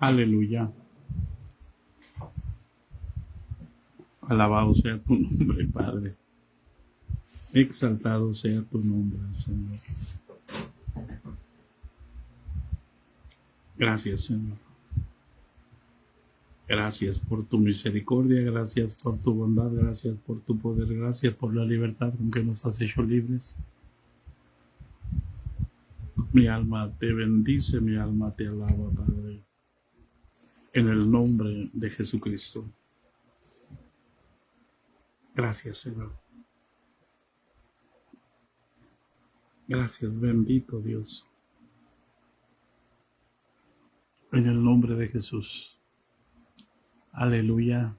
Aleluya. Alabado sea tu nombre, Padre. Exaltado sea tu nombre, Señor. Gracias, Señor. Gracias por tu misericordia, gracias por tu bondad, gracias por tu poder, gracias por la libertad con que nos has hecho libres. Mi alma te bendice, mi alma te alaba, Padre. En el nombre de Jesucristo. Gracias, Señor. Gracias, bendito Dios. En el nombre de Jesús. Aleluya.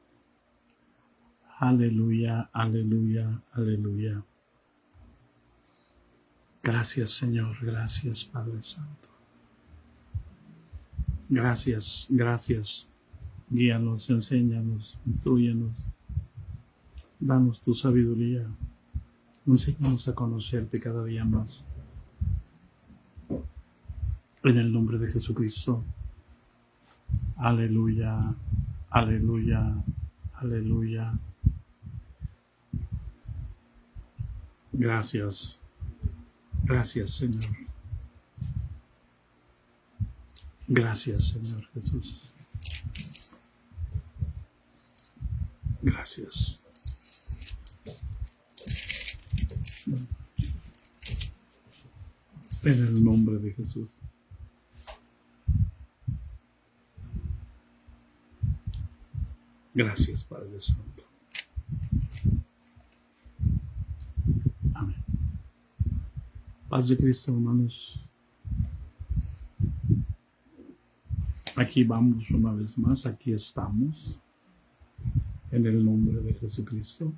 Aleluya, aleluya, aleluya. Gracias, Señor. Gracias, Padre Santo. Gracias, gracias. Guíanos, enséñanos, instrúyenos. Danos tu sabiduría. Enséñanos a conocerte cada día más. En el nombre de Jesucristo. Aleluya, aleluya, aleluya. Gracias. Gracias, Señor. Gracias, Señor Jesús. Gracias. En el nombre de Jesús. Gracias, Padre Santo. Amén. Paz de Cristo, hermanos. Aquí vamos una vez más, aquí estamos. En el nombre de Jesucristo.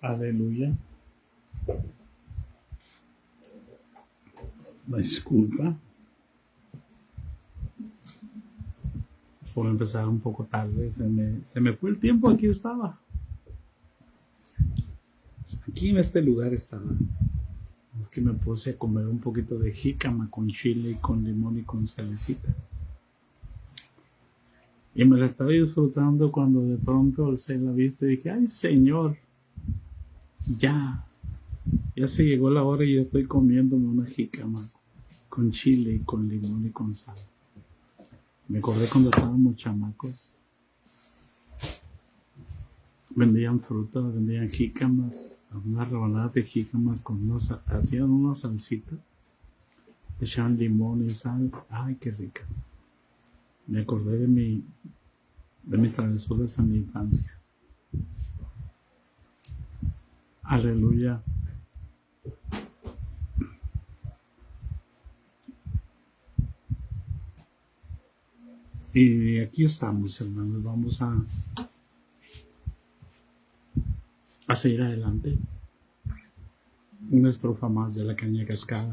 Aleluya. Disculpa por empezar un poco tarde, se me fue el tiempo, aquí estaba. Aquí en este lugar estaba. Es que me puse a comer un poquito de jícama con chile y con limón y con salecita. Y me la estaba disfrutando cuando de pronto alcé la vista y dije, ay Señor, ya se llegó la hora y yo estoy comiéndome una jícama con chile y con limón y con sal. Me acordé cuando estábamos chamacos. Vendían fruta, vendían jícamas, unas rebanadas de jícamas hacían una salsita, echaban limón y sal. Ay, qué rica. Me acordé de mis travesuras en mi infancia. Aleluya. Y aquí estamos, hermanos. Vamos a seguir adelante. Una estrofa más de la caña cascada.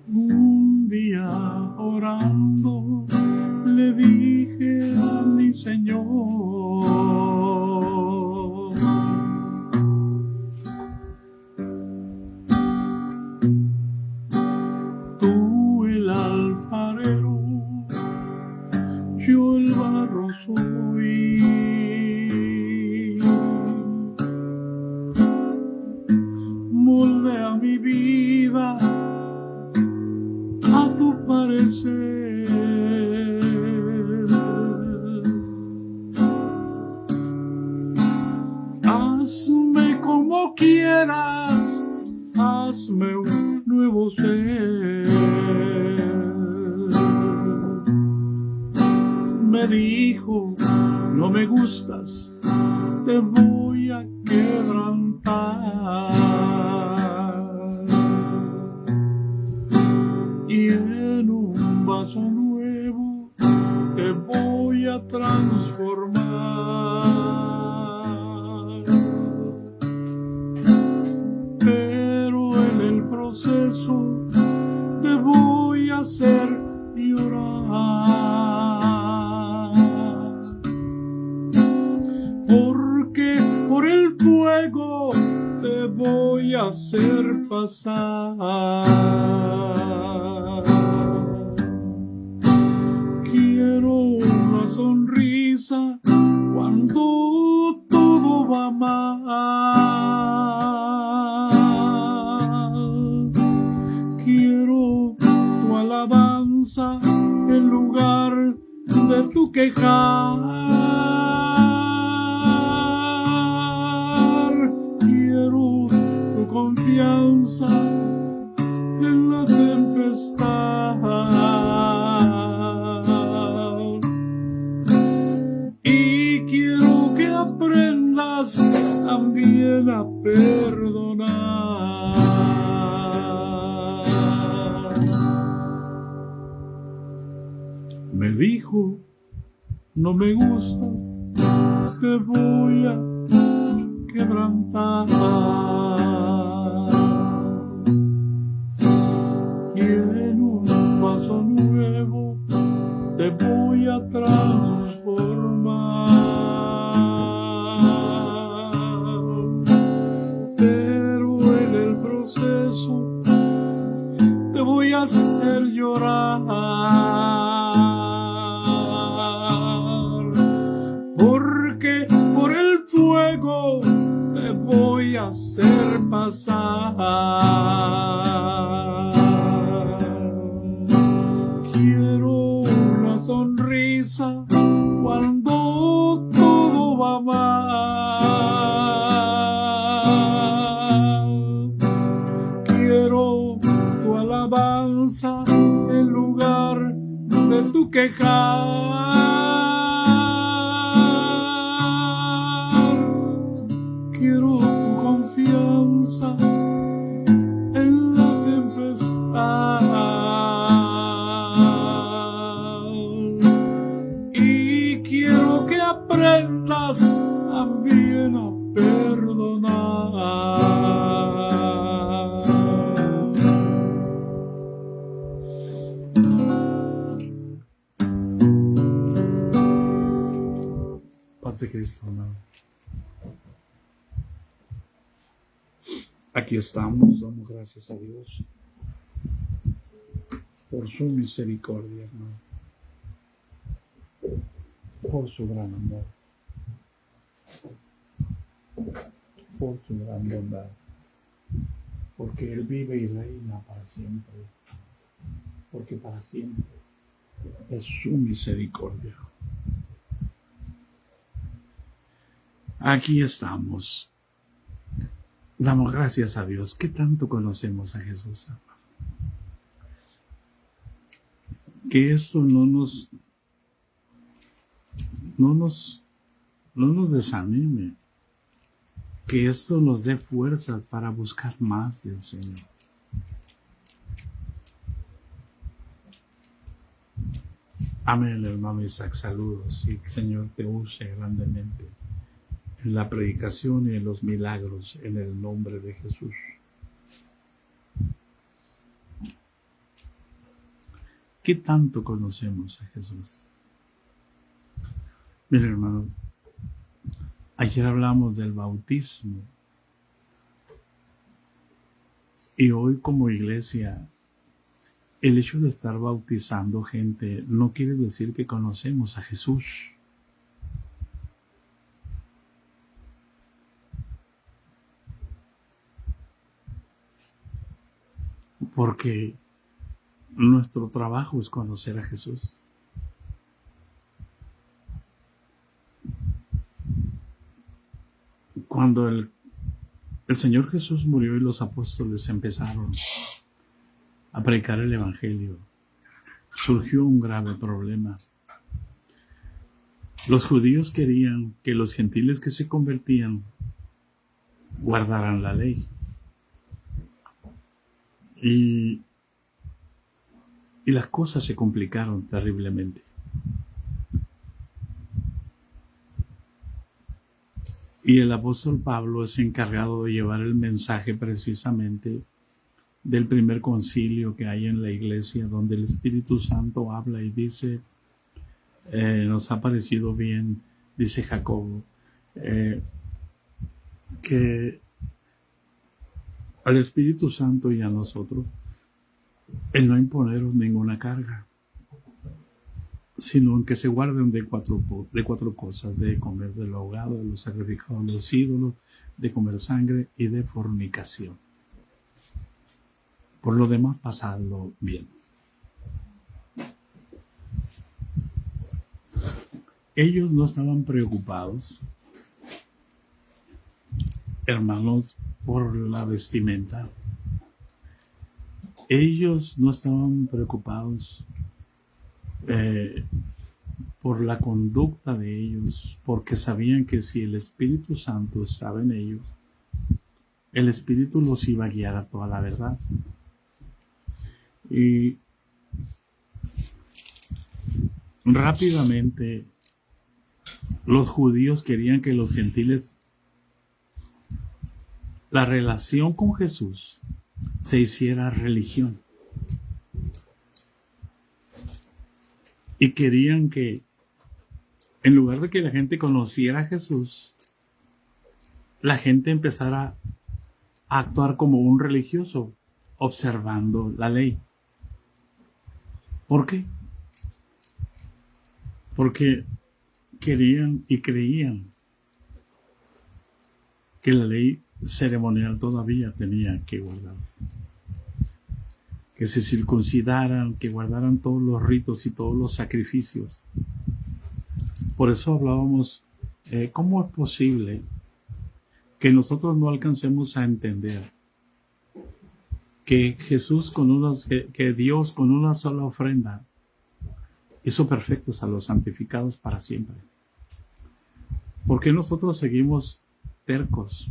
Un día orando le dije a mi Señor, tú el alfarero, yo el barro soy, moldea mi vida a tu parecer. Hazme como quieras, hazme un nuevo ser. Me dijo, no me gustas, te voy a quebrantar. Y en un vaso nuevo te voy a transformar. Pero en el proceso te voy a hacer llorar. Porque por el fuego te voy a hacer pasar. Quiero una sonrisa cuando todo va mal. Quiero tu alabanza en lugar de tu quejar. Quiero tu confianza en la tempestad. Y quiero que aprendas también a perdonar. Me dijo, no me gustas, te voy a quebrantar. Y en un paso nuevo te voy a transformar. Pero en el proceso te voy a hacer llorar. Porque por el fuego te voy a hacer pasar. Quiero una sonrisa cuando todo va mal. Quiero tu alabanza en lugar de tu quejar. Quiero tu confianza en la tempestad. Y quiero que aprendas también a perdonar. Paz de Cristo, amado. Aquí estamos, damos gracias a Dios por su misericordia, hermano, por su gran amor, por su gran bondad, porque Él vive y reina para siempre, porque para siempre es su misericordia. Aquí estamos. Damos gracias a Dios. ¿Qué tanto conocemos a Jesús, hermano? Que esto no nos desanime. Que esto nos dé fuerzas para buscar más del Señor. Amén, hermano Isaac. Saludos. Y el Señor te use grandemente en la predicación y en los milagros, en el nombre de Jesús. ¿Qué tanto conocemos a Jesús? Mira, hermano, ayer hablamos del bautismo y hoy como iglesia, el hecho de estar bautizando gente no quiere decir que conocemos a Jesús. Porque nuestro trabajo es conocer a Jesús. Cuando el Señor Jesús murió y los apóstoles empezaron a predicar el Evangelio, surgió un grave problema. Los judíos querían que los gentiles que se convertían guardaran la ley. Y las cosas se complicaron terriblemente. Y el apóstol Pablo es encargado de llevar el mensaje precisamente del primer concilio que hay en la iglesia, donde el Espíritu Santo habla y dice, nos ha parecido bien, dice Jacobo, que al Espíritu Santo y a nosotros, el no imponeros ninguna carga, sino que se guarden de cuatro cosas: de comer de lo ahogado, de los sacrificados a los ídolos, de comer sangre y de fornicación. Por lo demás, pasadlo bien. Ellos no estaban preocupados, hermanos, por la vestimenta. Ellos no estaban preocupados por la conducta de ellos, porque sabían que si el Espíritu Santo estaba en ellos, el Espíritu los iba a guiar a toda la verdad. Y rápidamente los judíos querían que los gentiles, la relación con Jesús, se hiciera religión. Y querían que, en lugar de que la gente conociera a Jesús, la gente empezara a actuar como un religioso, observando la ley. ¿Por qué? Porque querían y creían que la ley ceremonial todavía tenía que guardarse. Que se circuncidaran, que guardaran todos los ritos y todos los sacrificios. Por eso hablábamos, ¿cómo es posible que nosotros no alcancemos a entender que Jesús que Dios con una sola ofrenda hizo perfectos a los santificados para siempre? ¿Por qué nosotros seguimos tercos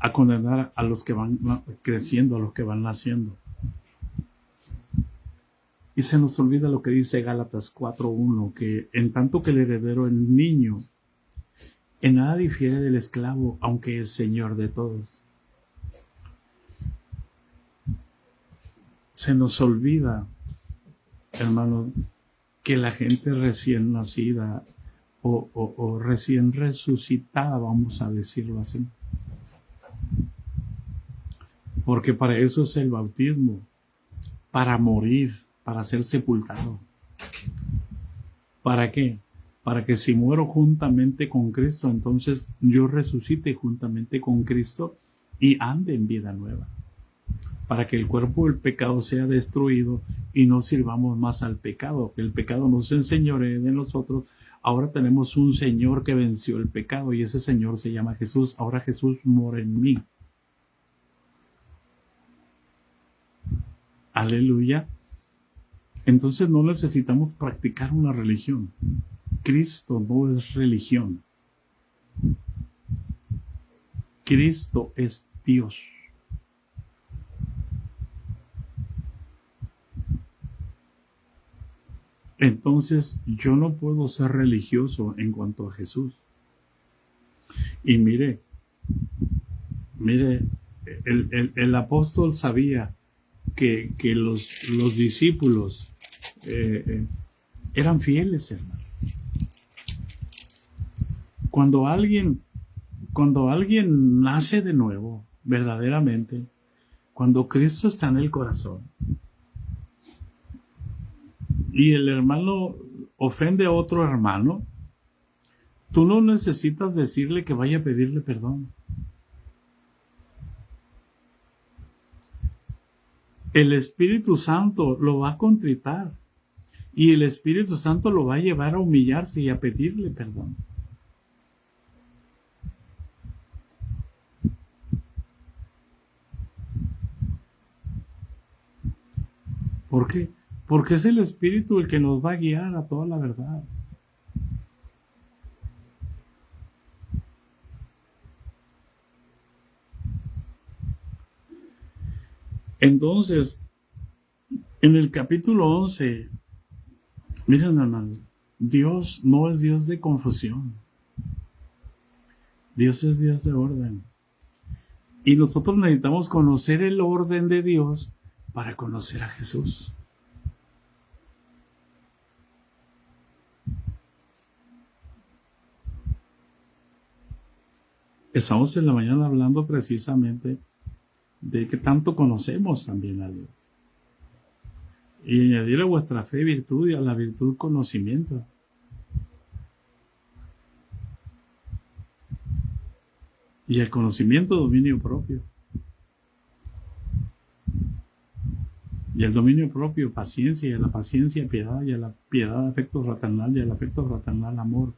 a condenar a los que van creciendo, a los que van naciendo? Y se nos olvida lo que dice Gálatas 4:1, que en tanto que el heredero, el niño, en nada difiere del esclavo, aunque es señor de todos. Se nos olvida, hermanos, que la gente recién nacida o recién resucitada, vamos a decirlo así, porque para eso es el bautismo, para morir, para ser sepultado. ¿Para qué? Para que si muero juntamente con Cristo, entonces yo resucite juntamente con Cristo y ande en vida nueva. Para que el cuerpo del pecado sea destruido y no sirvamos más al pecado, que el pecado no se enseñoree de nosotros. Ahora tenemos un Señor que venció el pecado y ese Señor se llama Jesús. Ahora Jesús mora en mí. Aleluya. Entonces no necesitamos practicar una religión. Cristo no es religión. Cristo es Dios. Entonces yo no puedo ser religioso en cuanto a Jesús. Y mire, el apóstol sabía que los discípulos eran fieles, hermano. Cuando alguien nace de nuevo, verdaderamente, cuando Cristo está en el corazón, y el hermano ofende a otro hermano, tú no necesitas decirle que vaya a pedirle perdón. El Espíritu Santo lo va a contritar y el Espíritu Santo lo va a llevar a humillarse y a pedirle perdón. ¿Por qué? Porque es el Espíritu el que nos va a guiar a toda la verdad. Entonces, en el capítulo 11, miren, hermanos, Dios no es Dios de confusión. Dios es Dios de orden. Y nosotros necesitamos conocer el orden de Dios para conocer a Jesús. Estamos en la mañana hablando precisamente de que tanto conocemos también a Dios. Y añadir a vuestra fe virtud y a la virtud conocimiento. Y el conocimiento dominio propio. Y el dominio propio, paciencia, y a la paciencia, piedad, y a la piedad, afecto fraternal, y al afecto fraternal, amor.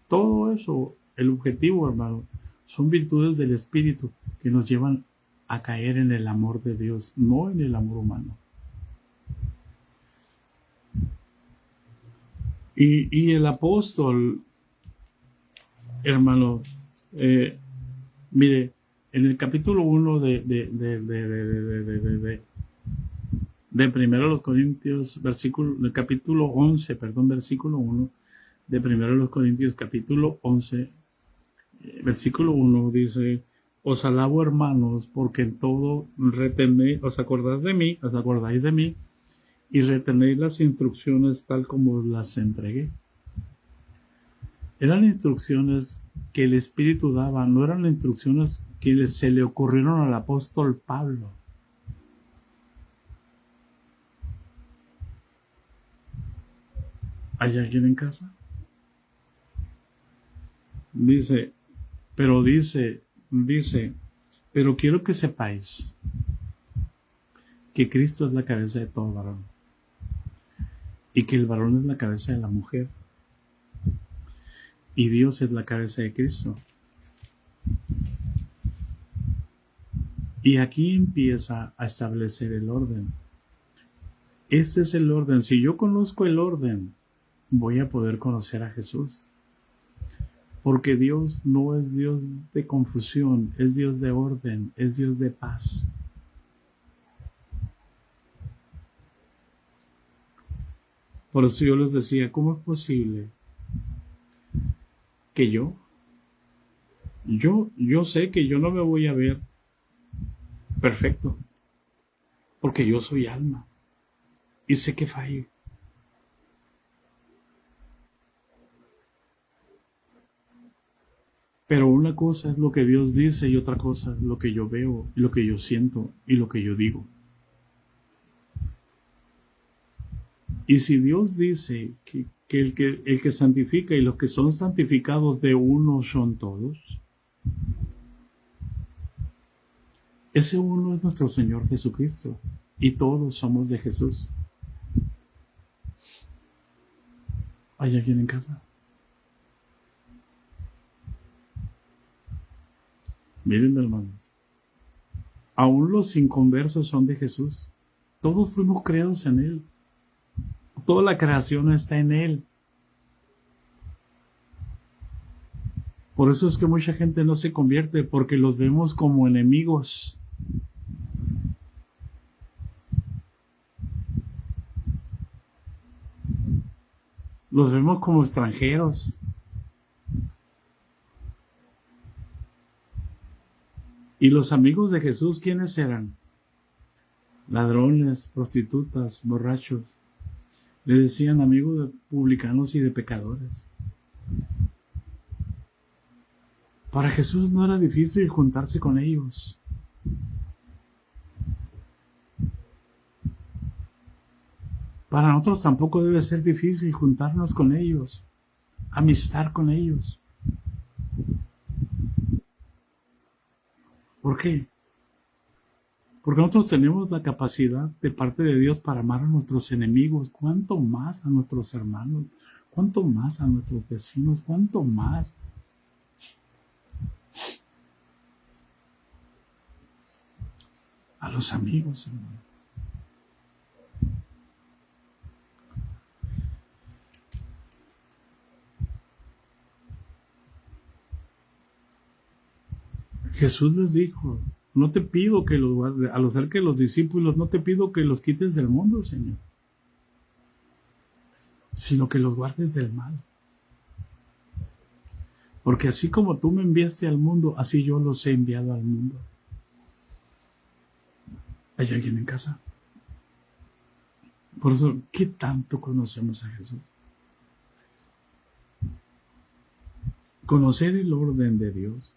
Todo eso, el objetivo, hermano, son virtudes del Espíritu que nos llevan a caer en el amor de Dios, no en el amor humano. Y el apóstol, hermano, mire, en el capítulo 1 de Primero de los Corintios, el capítulo 11, versículo 1, de Primero de los Corintios, capítulo 11, versículo 1, dice: os alabo, hermanos, porque en todo retenéis, os acordáis de mí, y retenéis las instrucciones tal como os las entregué. Eran instrucciones que el Espíritu daba, no eran instrucciones que se le ocurrieron al apóstol Pablo. ¿Hay alguien en casa? Dice, pero quiero que sepáis que Cristo es la cabeza de todo varón, y que el varón es la cabeza de la mujer, y Dios es la cabeza de Cristo. Y aquí empieza a establecer el orden. Este es el orden. Si yo conozco el orden, voy a poder conocer a Jesús. Porque Dios no es Dios de confusión, es Dios de orden, es Dios de paz. Por eso yo les decía, ¿cómo es posible que yo sé que yo no me voy a ver perfecto? Porque yo soy alma y sé que fallo. Pero una cosa es lo que Dios dice y otra cosa es lo que yo veo, lo que yo siento y lo que yo digo. Y si Dios dice que el que santifica y los que son santificados de uno son todos, ese uno es nuestro Señor Jesucristo y todos somos de Jesús. ¿Hay alguien en casa? Miren, hermanos, aún los inconversos son de Jesús. Todos fuimos creados en Él. Toda la creación está en Él. Por eso es que mucha gente no se convierte, porque los vemos como enemigos. Los vemos como extranjeros. ¿Y los amigos de Jesús quiénes eran? Ladrones, prostitutas, borrachos. Le decían amigos de publicanos y de pecadores. Para Jesús no era difícil juntarse con ellos. Para nosotros tampoco debe ser difícil juntarnos con ellos, amistar con ellos. ¿Por qué? Porque nosotros tenemos la capacidad de parte de Dios para amar a nuestros enemigos. ¿Cuánto más a nuestros hermanos? ¿Cuánto más a nuestros vecinos? ¿Cuánto más? A los amigos, hermano. Jesús les dijo, no te pido que los guardes, al hacer que los discípulos, no te pido que los quites del mundo, Señor, sino que los guardes del mal. Porque así como tú me enviaste al mundo, así yo los he enviado al mundo. ¿Hay alguien en casa? Por eso, ¿qué tanto conocemos a Jesús? Conocer el orden de Dios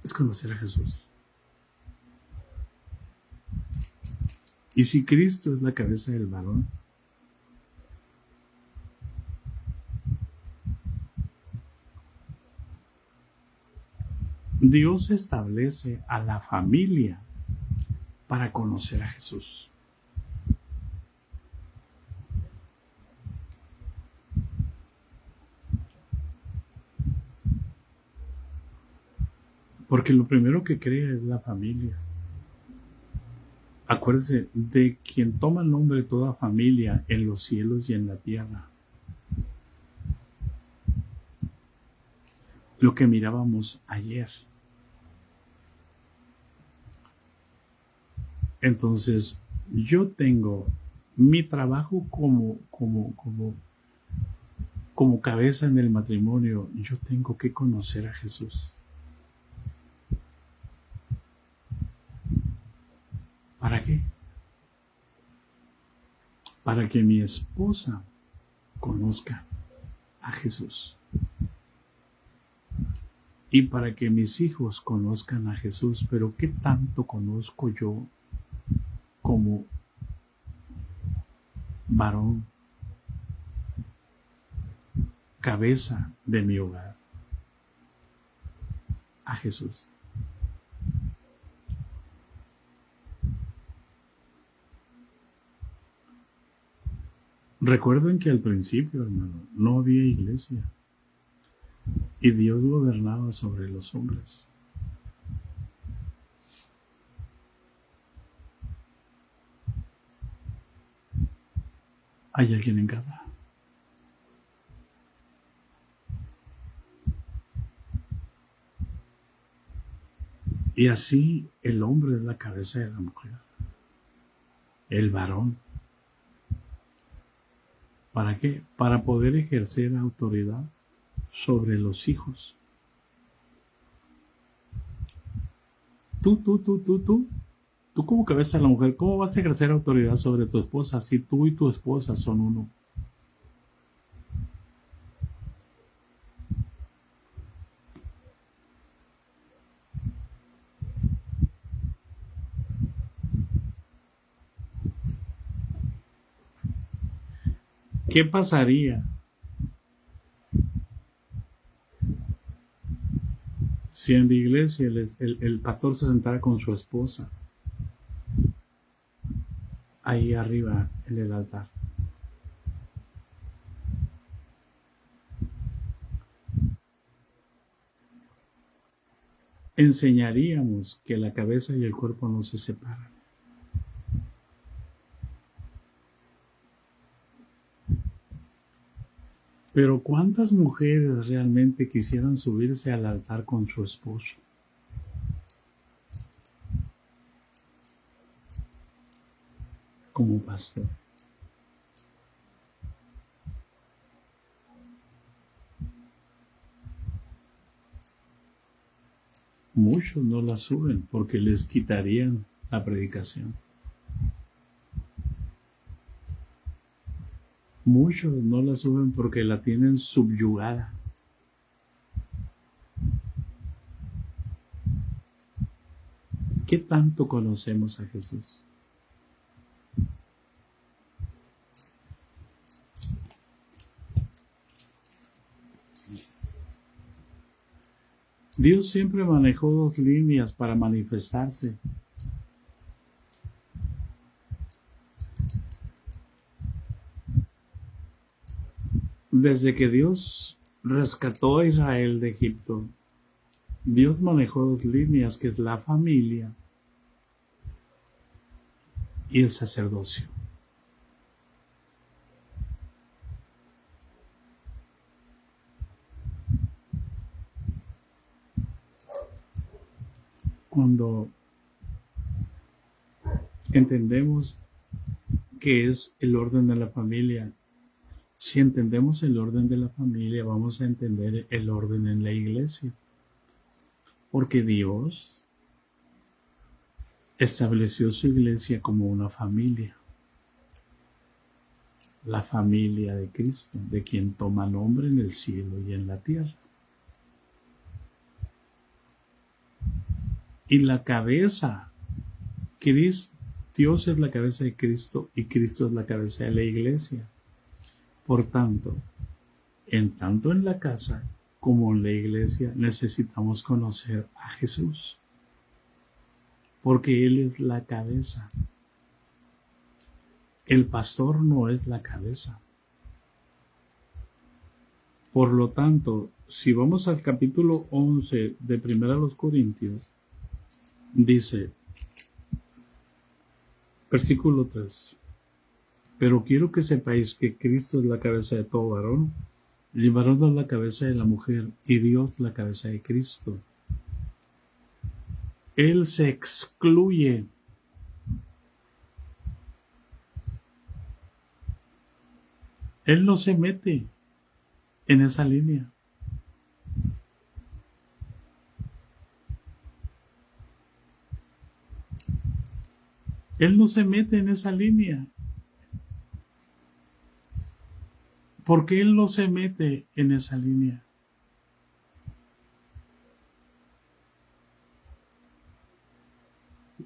es conocer a Jesús. Y si Cristo es la cabeza del varón, Dios establece a la familia para conocer a Jesús. Porque lo primero que crea es la familia. Acuérdese de quien toma el nombre de toda familia en los cielos y en la tierra. Lo que mirábamos ayer. Entonces, yo tengo mi trabajo como cabeza en el matrimonio. Yo tengo que conocer a Jesús. ¿Para qué? Para que mi esposa conozca a Jesús. Y para que mis hijos conozcan a Jesús. Pero ¿qué tanto conozco yo como varón, cabeza de mi hogar, a Jesús? Recuerden que al principio, hermano, no había iglesia y Dios gobernaba sobre los hombres. ¿Hay alguien en casa? Y así el hombre es la cabeza de la mujer, el varón. ¿Para qué? Para poder ejercer autoridad sobre los hijos. Tú como cabeza de la mujer, ¿cómo vas a ejercer autoridad sobre tu esposa si tú y tu esposa son uno? ¿Qué pasaría si en la iglesia el pastor se sentara con su esposa ahí arriba en el altar? Enseñaríamos que la cabeza y el cuerpo no se separan. Pero ¿cuántas mujeres realmente quisieran subirse al altar con su esposo? Como pastor. Muchos no la suben porque les quitarían la predicación. Muchos no la suben porque la tienen subyugada. ¿Qué tanto conocemos a Jesús? Dios siempre manejó dos líneas para manifestarse. Desde que Dios rescató a Israel de Egipto, Dios manejó dos líneas, que es la familia y el sacerdocio. Cuando entendemos qué es el orden de la familia, si entendemos el orden de la familia, vamos a entender el orden en la iglesia. Porque Dios estableció su iglesia como una familia. La familia de Cristo, de quien toma nombre en el cielo y en la tierra. Y la cabeza, Dios es la cabeza de Cristo y Cristo es la cabeza de la iglesia. Por tanto, tanto en la casa como en la iglesia necesitamos conocer a Jesús. Porque Él es la cabeza. El pastor no es la cabeza. Por lo tanto, si vamos al capítulo 11 de 1 Corintios, dice, versículo 3, pero quiero que sepáis que Cristo es la cabeza de todo varón, el varón es la cabeza de la mujer y Dios la cabeza de Cristo. Él se excluye. Él no se mete en esa línea. Él no se mete en esa línea. ¿Por qué Él no se mete en esa línea?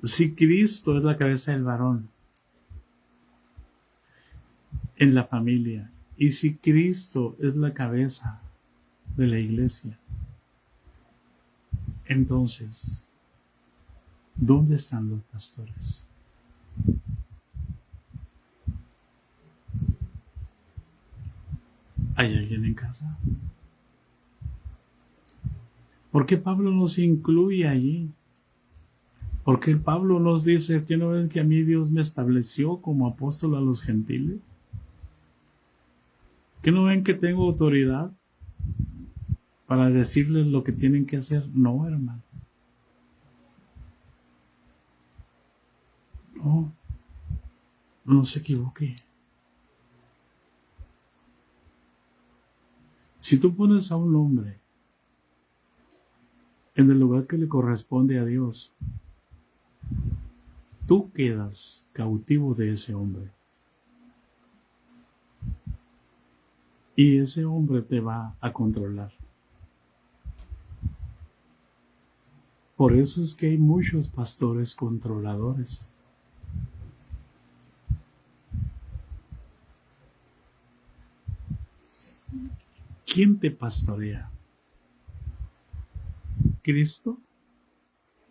Si Cristo es la cabeza del varón en la familia, y si Cristo es la cabeza de la iglesia, entonces, ¿dónde están los pastores? ¿Hay alguien en casa? ¿Por qué Pablo nos incluye allí? ¿Por qué Pablo nos dice que no ven que a mí Dios me estableció como apóstol a los gentiles? ¿Que no ven que tengo autoridad para decirles lo que tienen que hacer? No, hermano. No se equivoque. Si tú pones a un hombre en el lugar que le corresponde a Dios, tú quedas cautivo de ese hombre. Y ese hombre te va a controlar. Por eso es que hay muchos pastores controladores. ¿Quién te pastorea? ¿Cristo?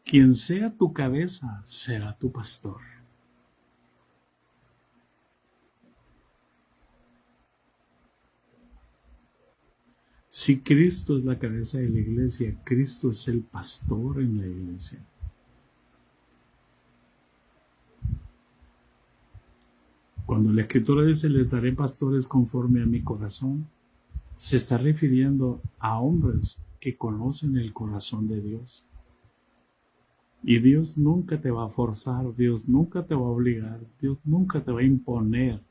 Quien sea tu cabeza será tu pastor. Si Cristo es la cabeza de la iglesia, Cristo es el pastor en la iglesia. Cuando la Escritura dice, les daré pastores conforme a mi corazón, se está refiriendo a hombres que conocen el corazón de Dios. Y Dios nunca te va a forzar, Dios nunca te va a obligar, Dios nunca te va a imponer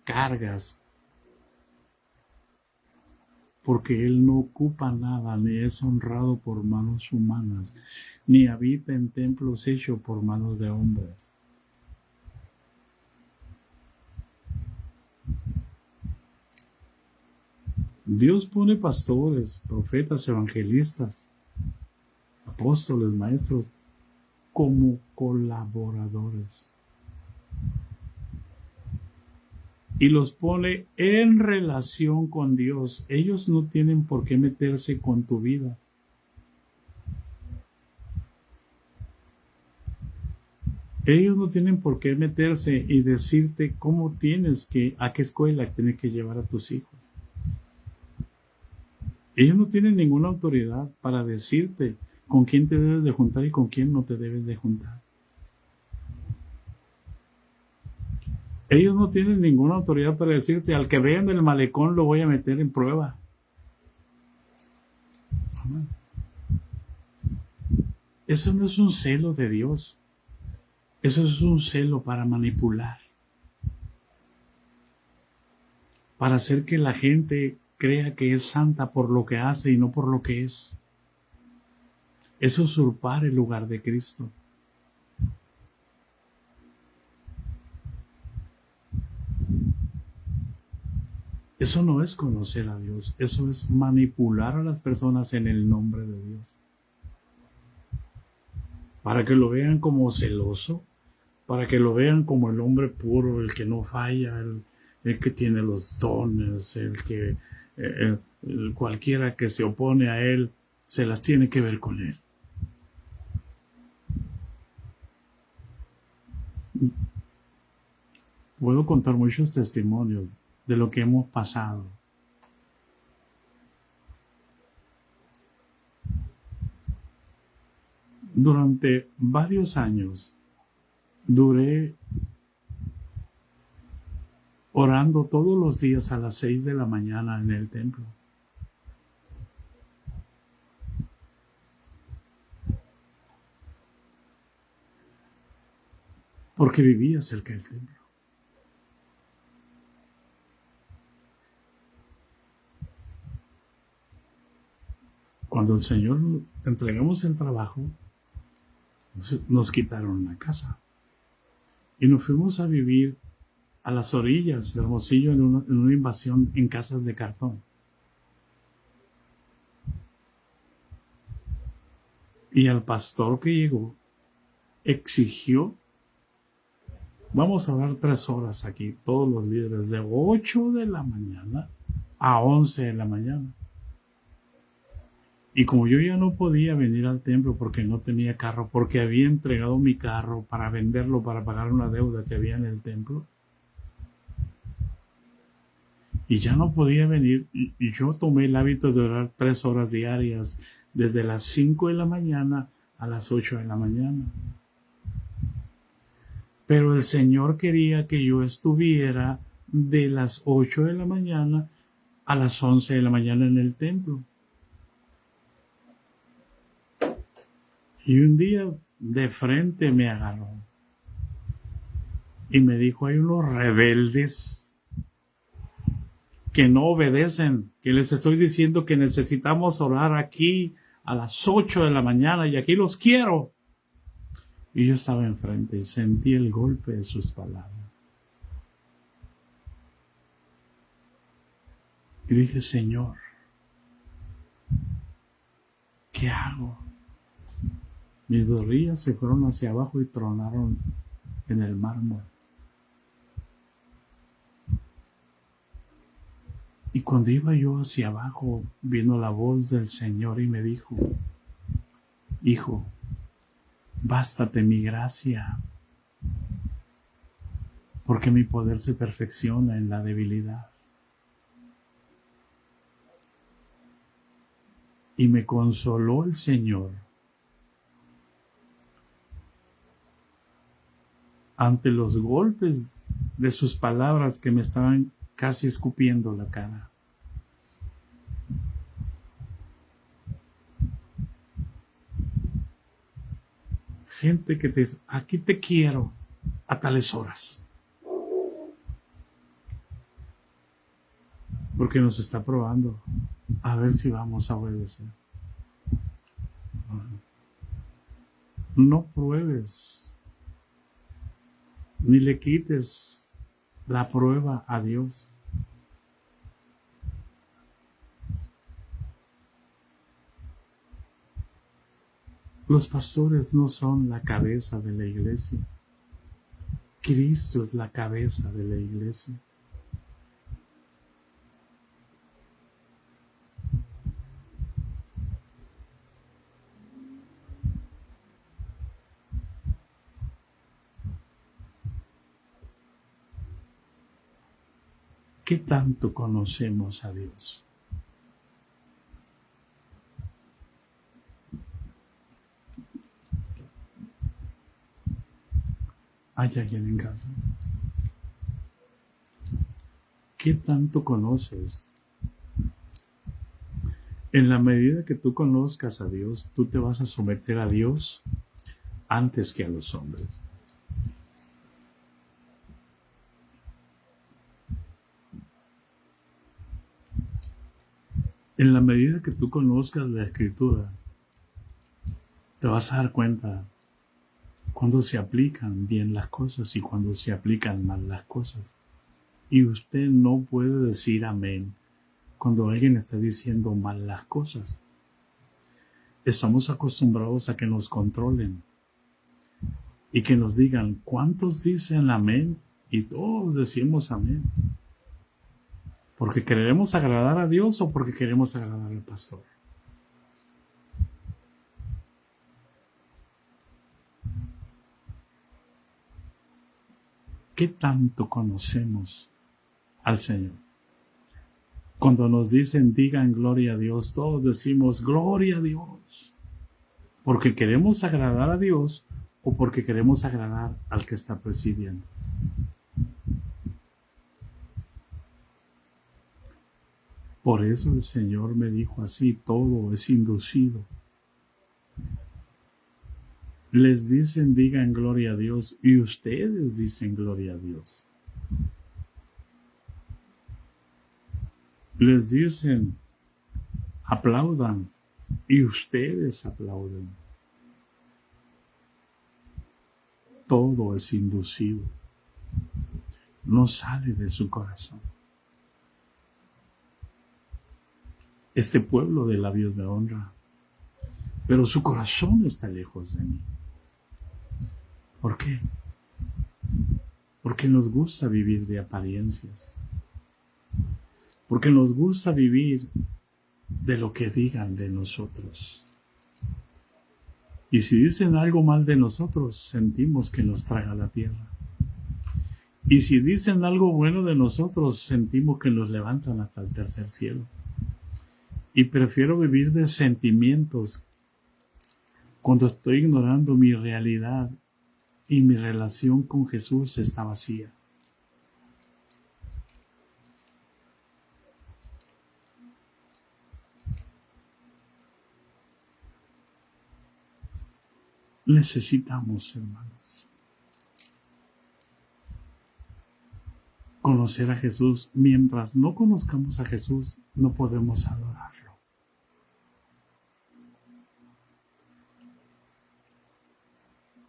cargas, porque Él no ocupa nada, ni es honrado por manos humanas, ni habita en templos hechos por manos de hombres. Dios pone pastores, profetas, evangelistas, apóstoles, maestros, como colaboradores. Y los pone en relación con Dios. Ellos no tienen por qué meterse con tu vida. Ellos no tienen por qué meterse y decirte cómo tienes que, a qué escuela tienes que llevar a tus hijos. Ellos no tienen ninguna autoridad para decirte con quién te debes de juntar y con quién no te debes de juntar. Ellos no tienen ninguna autoridad para decirte al que vean del malecón lo voy a meter en prueba. Eso no es un celo de Dios. Eso es un celo para manipular. Para hacer que la gente crea que es santa por lo que hace y no por lo que es. es usurpar el lugar de Cristo. Eso no es conocer a Dios, eso es manipular a las personas en el nombre de Dios. Para que lo vean como celoso, para que lo vean como el hombre puro, el que no falla, el que tiene los dones, cualquiera que se opone a él, se las tiene que ver con él. Puedo contar muchos testimonios de lo que hemos pasado. Durante varios años duré orando todos los días a las 6 de la mañana en el templo. Porque vivía cerca del templo. Cuando el Señor entregamos el trabajo, nos quitaron la casa y nos fuimos a vivir a las orillas de Hermosillo en una invasión en casas de cartón. Y al pastor que llegó exigió, vamos a hablar 3 horas aquí, todos los líderes, de 8 de la mañana a 11 de la mañana. Y como yo ya no podía venir al templo porque no tenía carro, porque había entregado mi carro para venderlo, para pagar una deuda que había en el templo, y ya no podía venir, y yo tomé el hábito de orar 3 horas diarias, desde las 5 de la mañana a las 8 de la mañana. Pero el Señor quería que yo estuviera de las 8 de la mañana a las 11 de la mañana en el templo. Y un día de frente me agarró y me dijo, hay unos rebeldes que no obedecen, que les estoy diciendo que necesitamos orar aquí a las 8 de la mañana y aquí los quiero. Y yo estaba enfrente y sentí el golpe de sus palabras. Y dije, Señor, ¿qué hago? Mis rodillas se fueron hacia abajo y tronaron en el mármol. Y cuando iba yo hacia abajo, vino la voz del Señor y me dijo, hijo, bástate mi gracia, porque mi poder se perfecciona en la debilidad. Y me consoló el Señor ante los golpes de sus palabras que me estaban casi escupiendo la cara. Gente que te dice, aquí te quiero a tales horas. Porque nos está probando a ver si vamos a obedecer. No pruebes ni le quites la prueba a Dios. Los pastores no son la cabeza de la iglesia. Cristo es la cabeza de la iglesia. ¿Qué tanto conocemos a Dios? ¿Hay alguien en casa? ¿Qué tanto conoces? En la medida que tú conozcas a Dios, tú te vas a someter a Dios antes que a los hombres. En la medida que tú conozcas la Escritura, te vas a dar cuenta cuando se aplican bien las cosas y cuando se aplican mal las cosas. Y usted no puede decir amén cuando alguien está diciendo mal las cosas. Estamos acostumbrados a que nos controlen y que nos digan, ¿cuántos dicen amén? Y todos decimos amén. ¿Porque queremos agradar a Dios o porque queremos agradar al pastor? ¿Qué tanto conocemos al Señor? Cuando nos dicen, digan gloria a Dios, todos decimos gloria a Dios. ¿Porque queremos agradar a Dios o porque queremos agradar al que está presidiendo? Por eso el Señor me dijo así, todo es inducido. Les dicen, digan gloria a Dios, y ustedes dicen gloria a Dios. Les dicen, aplaudan, y ustedes aplauden. Todo es inducido. No sale de su corazón. Este pueblo de labios de honra, pero su corazón está lejos de mí. ¿Por qué? Porque nos gusta vivir de apariencias. Porque nos gusta vivir de lo que digan de nosotros. Y si dicen algo mal de nosotros, sentimos que nos traga la tierra. Y si dicen algo bueno de nosotros, sentimos que nos levantan hasta el tercer cielo. Y prefiero vivir de sentimientos cuando estoy ignorando mi realidad y mi relación con Jesús está vacía. Necesitamos, hermanos, conocer a Jesús. Mientras no conozcamos a Jesús, no podemos adorarlo.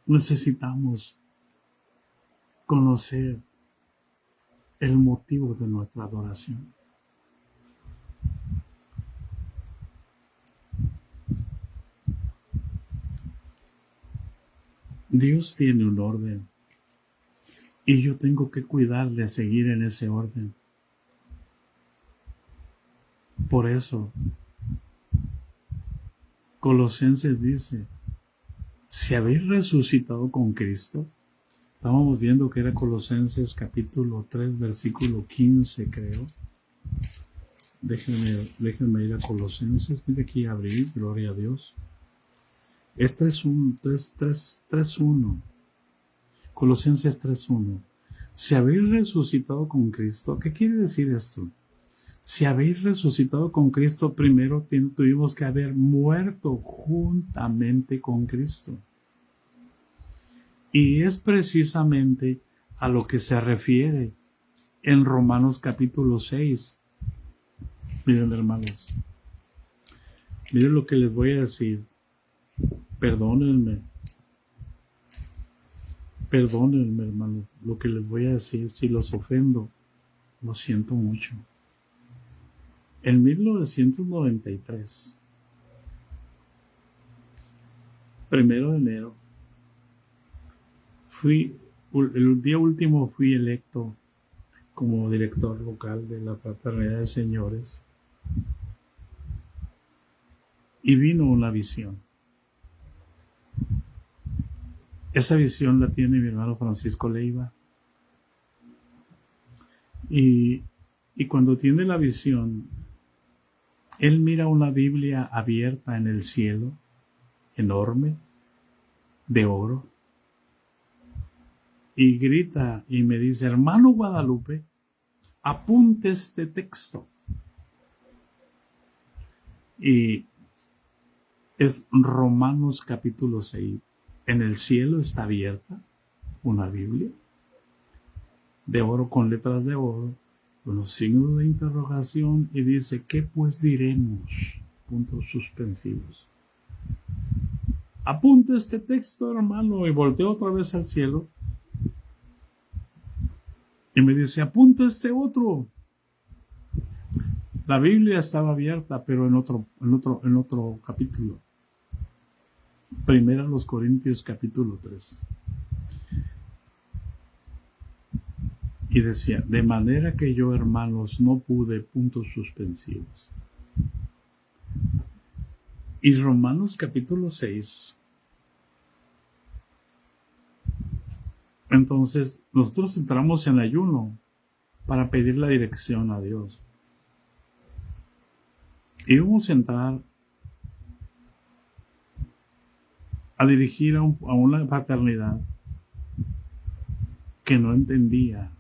Necesitamos conocer el motivo de nuestra adoración. Dios tiene un orden y yo tengo que cuidar de seguir en ese orden. Por eso, Colosenses dice, si habéis resucitado con Cristo, estábamos viendo que era Colosenses capítulo 3, versículo 15, creo. Déjenme ir a Colosenses, mire aquí abrir, gloria a Dios. Es 3.1. Colosenses 3.1. Si habéis resucitado con Cristo, ¿qué quiere decir esto? Si habéis resucitado con Cristo, primero tuvimos que haber muerto juntamente con Cristo. Y es precisamente a lo que se refiere en Romanos capítulo 6. Miren, hermanos, miren lo que les voy a decir. Perdónenme, hermanos, lo que les voy a decir, si los ofendo, lo siento mucho. En 1993, 1 de enero, el día último fui electo como director local de la Fraternidad de Señores y vino una visión. Esa visión la tiene mi hermano Francisco Leiva. Y cuando tiene la visión, él mira una Biblia abierta en el cielo, enorme, de oro, y grita y me dice, hermano Guadalupe, apunte este texto. Y es Romanos capítulo 6. En el cielo está abierta una Biblia de oro con letras de oro, con los signos de interrogación y dice, ¿qué pues diremos? Puntos suspensivos. Apunta este texto, hermano, y volteo otra vez al cielo. Y me dice, apunta este otro. La Biblia estaba abierta, pero en otro capítulo. Primera los Corintios capítulo 3. Y decía, de manera que yo, hermanos, no pude, puntos suspensivos. Y Romanos capítulo 6. Entonces, nosotros entramos en ayuno para pedir la dirección a Dios. Y vamos a entrar a dirigir a una paternidad que no entendía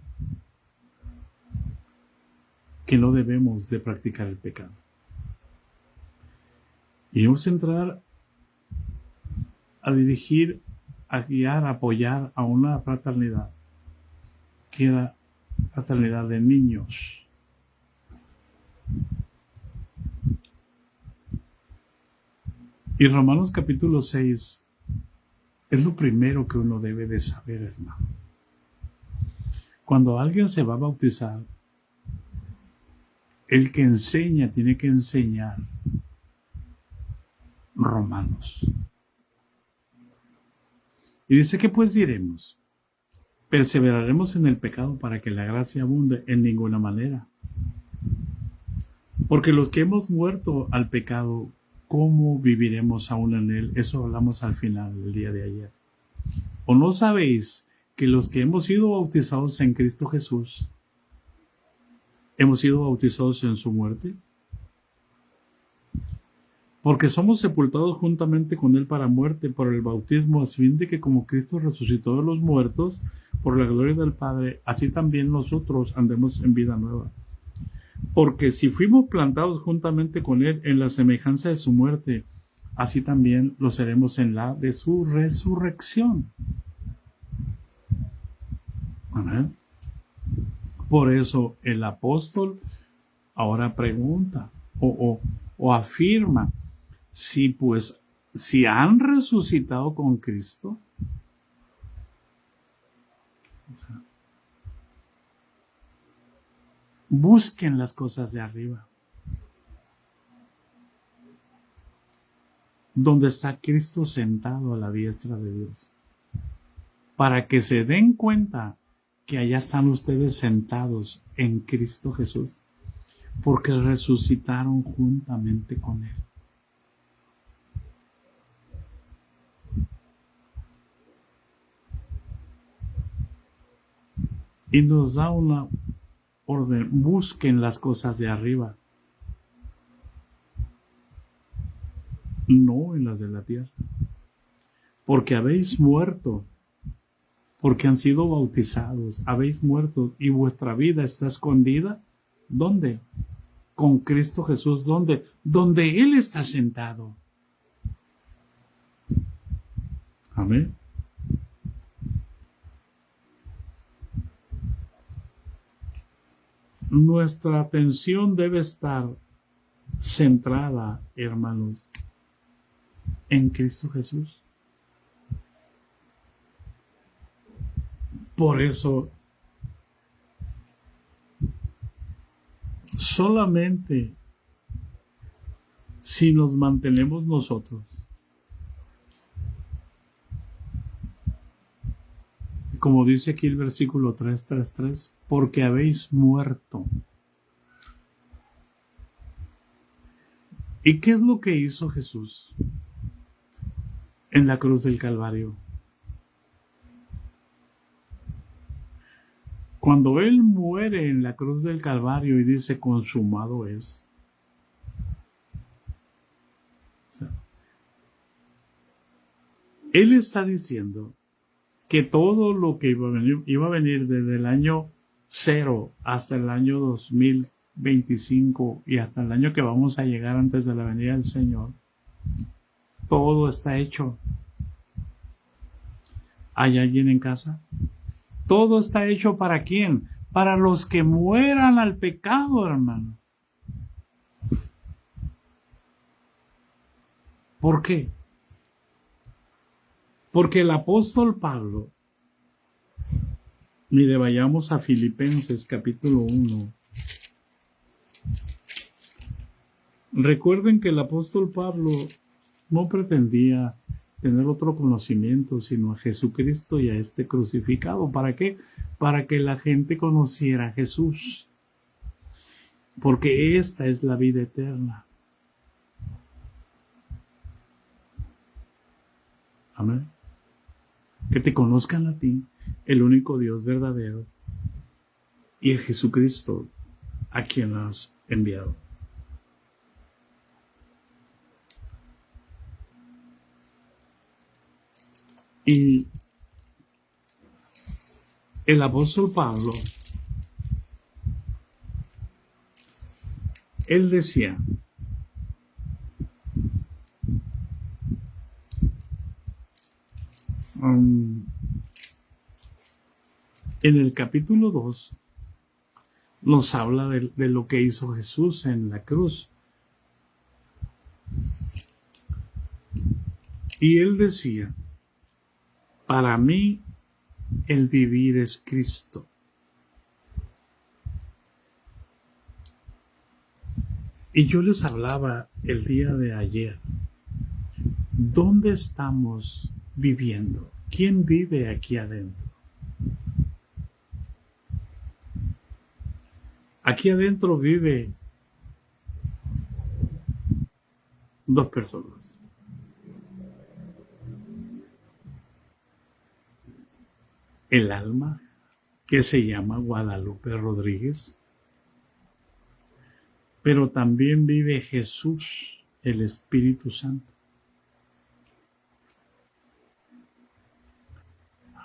que no debemos de practicar el pecado. Y vamos a entrar a dirigir, a guiar, a apoyar a una fraternidad que era fraternidad de niños. Y Romanos capítulo 6 es lo primero que uno debe de saber, hermano. Cuando alguien se va a bautizar, el que enseña tiene que enseñar Romanos. Y dice que pues diremos, perseveraremos en el pecado para que la gracia abunde. En ninguna manera. Porque los que hemos muerto al pecado, ¿cómo viviremos aún en él? Eso hablamos al final del día de ayer. ¿O no sabéis que los que hemos sido bautizados en Cristo Jesús, hemos sido bautizados en su muerte? Porque somos sepultados juntamente con él para muerte por el bautismo, a fin de que como Cristo resucitó de los muertos por la gloria del Padre, así también nosotros andemos en vida nueva. Porque si fuimos plantados juntamente con él en la semejanza de su muerte, así también lo seremos en la de su resurrección. Amén. Por eso el apóstol ahora pregunta o afirma, si han resucitado con Cristo, o sea, busquen las cosas de arriba, donde está Cristo sentado a la diestra de Dios, para que se den cuenta que allá están ustedes sentados en Cristo Jesús, porque resucitaron juntamente con él. Y nos da una orden, busquen las cosas de arriba, no en las de la tierra, porque habéis muerto, porque han sido bautizados, habéis muerto y vuestra vida está escondida. ¿Dónde? Con Cristo Jesús. ¿Dónde? Donde Él está sentado. Amén. Nuestra atención debe estar centrada, hermanos, en Cristo Jesús. Por eso, solamente si nos mantenemos nosotros, como dice aquí el versículo 3:3, porque habéis muerto. ¿Y qué es lo que hizo Jesús en la cruz del Calvario? Cuando Él muere en la cruz del Calvario y dice, consumado es. O sea, Él está diciendo que todo lo que iba a venir desde el año 0 hasta el año 2025 y hasta el año que vamos a llegar antes de la venida del Señor, todo está hecho. ¿Hay alguien en casa? Todo está hecho ¿para quién? Para los que mueran al pecado, hermano. ¿Por qué? Porque el apóstol Pablo, mire, vayamos a Filipenses capítulo 1. Recuerden que el apóstol Pablo no pretendía tener otro conocimiento sino a Jesucristo y a este crucificado. ¿Para qué? Para que la gente conociera a Jesús. Porque esta es la vida eterna. Amén. Que te conozcan a ti, el único Dios verdadero, y a Jesucristo, a quien has enviado. Y el apóstol Pablo, él decía, en el capítulo 2, nos habla de lo que hizo Jesús en la cruz. Y él decía, para mí el vivir es Cristo. Y yo les hablaba el día de ayer, ¿dónde estamos viviendo? ¿Quién vive aquí adentro? Aquí adentro vive dos personas. El alma, que se llama Guadalupe Rodríguez, pero también vive Jesús, el Espíritu Santo.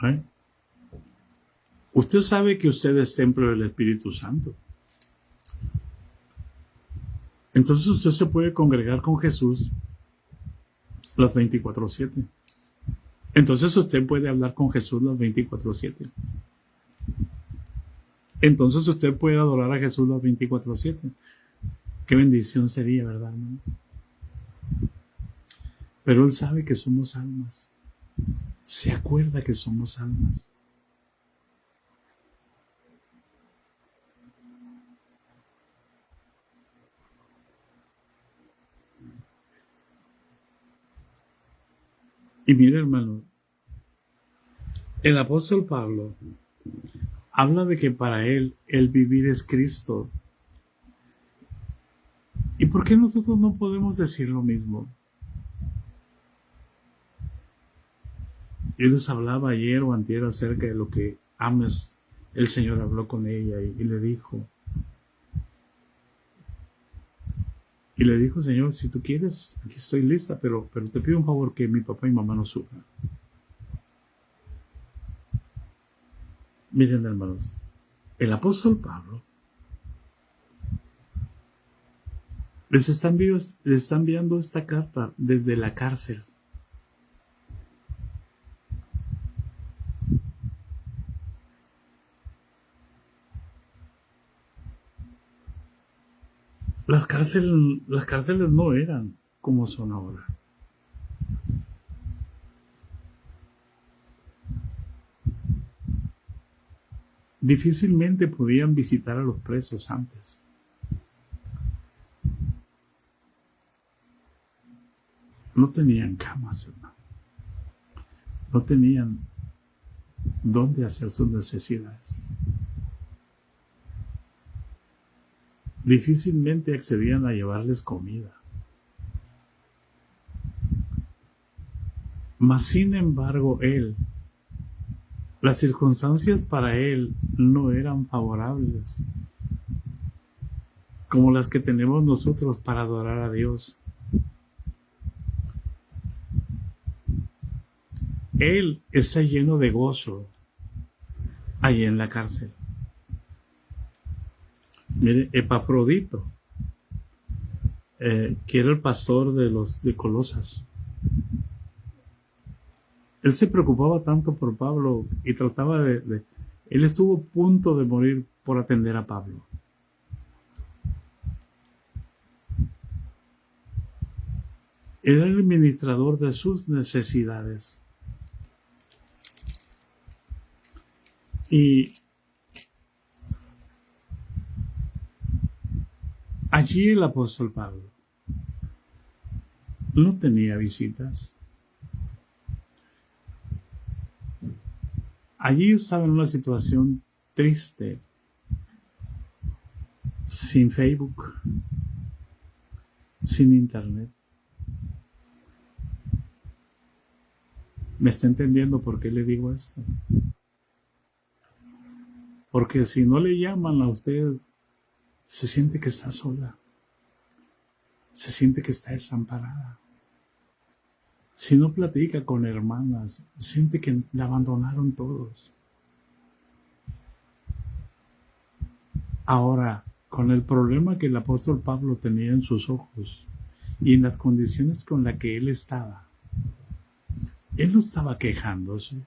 ¿Eh? Usted sabe que usted es templo del Espíritu Santo. Entonces usted se puede congregar con Jesús las 24/7. Entonces usted puede hablar con Jesús las 24/7. Entonces usted puede adorar a Jesús las 24/7. Qué bendición sería, ¿verdad, hermano? Pero Él sabe que somos almas. Se acuerda que somos almas. Y mire, hermano, el apóstol Pablo habla de que para él el vivir es Cristo. ¿Y por qué nosotros no podemos decir lo mismo? Yo les hablaba ayer o antier acerca de lo que Ames, el Señor habló con ella y le dijo, Señor, si tú quieres, aquí estoy lista, pero te pido un favor, que mi papá y mamá no sufran. Miren, hermanos, el apóstol Pablo les está enviando esta carta desde la cárcel. Las cárceles no eran como son ahora. Difícilmente podían visitar a los presos antes. No tenían camas, hermano. No tenían dónde hacer sus necesidades. Difícilmente accedían a llevarles comida. Mas, sin embargo, las circunstancias para él no eran favorables como las que tenemos nosotros para adorar a Dios. Él está lleno de gozo allí en la cárcel. Mire, Epafrodito, que era el pastor de Colosas, él se preocupaba tanto por Pablo y trataba él estuvo a punto de morir por atender a Pablo. Era el administrador de sus necesidades. Y allí el apóstol Pablo no tenía visitas. Allí estaba en una situación triste, sin Facebook, sin internet. ¿Me está entendiendo por qué le digo esto? Porque si no le llaman a usted, se siente que está sola, se siente que está desamparada. Si no platica con hermanas, siente que la abandonaron todos. Ahora, con el problema que el apóstol Pablo tenía en sus ojos y en las condiciones con las que él no estaba quejándose.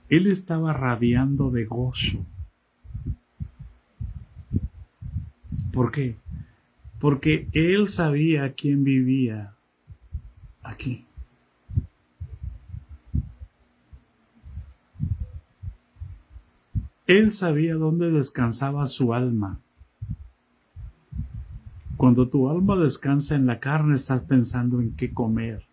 Él estaba radiando de gozo. ¿Por qué? Porque él sabía quién vivía aquí. Él sabía dónde descansaba su alma. Cuando tu alma descansa en la carne, estás pensando en qué comer.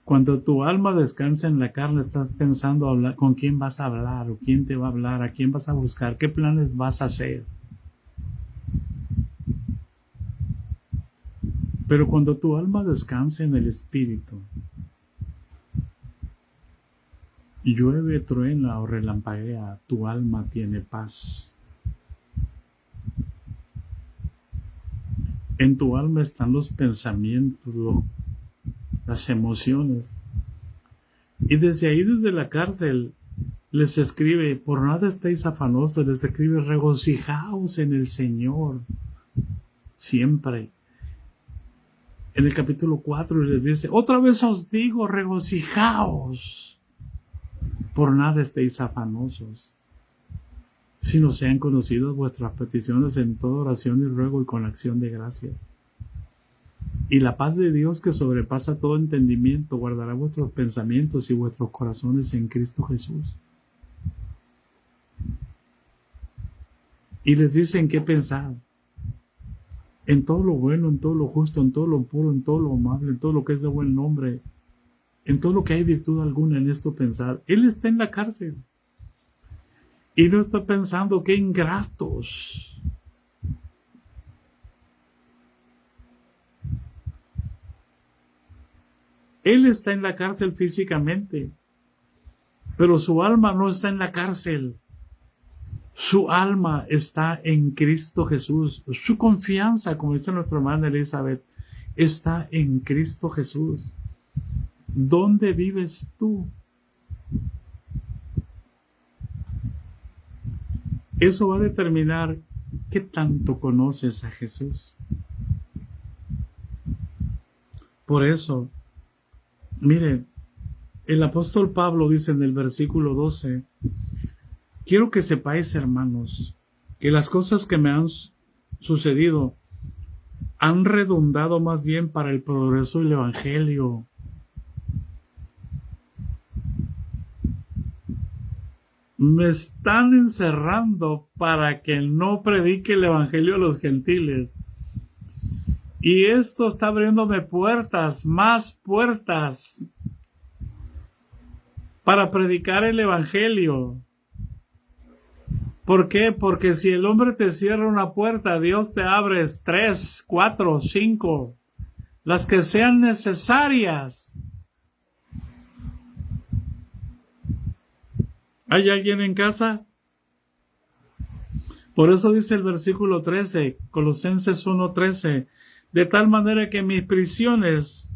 Cuando tu alma descansa en la carne, estás pensando con quién vas a hablar, o quién te va a hablar, a quién vas a buscar, qué planes vas a hacer. Pero cuando tu alma descansa en el Espíritu, llueve, truena o relampaguea, tu alma tiene paz. En tu alma están los pensamientos, las emociones. Y desde ahí, desde la cárcel, les escribe, por nada estéis afanosos, les escribe, regocijaos en el Señor, siempre. En el capítulo 4 les dice, otra vez os digo, regocijaos, por nada estéis afanosos, sino sean conocidas vuestras peticiones en toda oración y ruego y con acción de gracia. Y la paz de Dios, que sobrepasa todo entendimiento, guardará vuestros pensamientos y vuestros corazones en Cristo Jesús. Y les dice en qué pensar. En todo lo bueno, en todo lo justo, en todo lo puro, en todo lo amable, en todo lo que es de buen nombre, en todo lo que hay virtud alguna, en esto pensar. Él está en la cárcel. Y no está pensando qué ingratos. Él está en la cárcel físicamente, pero su alma no está en la cárcel. Su alma está en Cristo Jesús. Su confianza, como dice nuestra hermana Elizabeth, está en Cristo Jesús. ¿Dónde vives tú? Eso va a determinar qué tanto conoces a Jesús. Por eso, miren, el apóstol Pablo dice en el versículo 12, quiero que sepáis, hermanos, que las cosas que me han sucedido han redundado más bien para el progreso del Evangelio. Me están encerrando para que no predique el Evangelio a los gentiles. Y esto está abriéndome puertas, más puertas, para predicar el Evangelio. ¿Por qué? Porque si el hombre te cierra una puerta, Dios te abre 3, 4, 5, las que sean necesarias. ¿Hay alguien en casa? Por eso dice el versículo 13, Colosenses 1:13, de tal manera que mis prisiones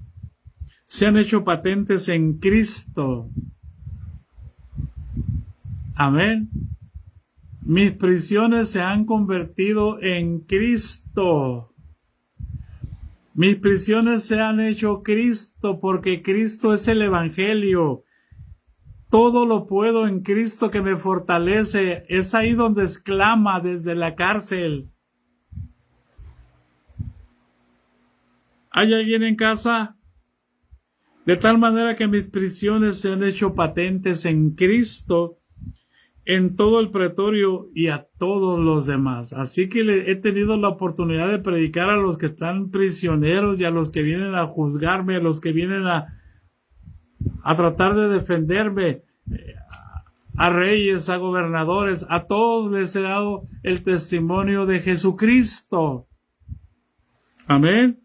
se han hecho patentes en Cristo. Amén. Mis prisiones se han convertido en Cristo. Mis prisiones se han hecho Cristo porque Cristo es el Evangelio. Todo lo puedo en Cristo que me fortalece. Es ahí donde exclama desde la cárcel. ¿Hay alguien en casa? De tal manera que mis prisiones se han hecho patentes en Cristo, en todo el pretorio y a todos los demás. Así que he tenido la oportunidad de predicar a los que están prisioneros y a los que vienen a juzgarme, a los que vienen a tratar de defenderme, a reyes, a gobernadores, a todos les he dado el testimonio de Jesucristo. Amén.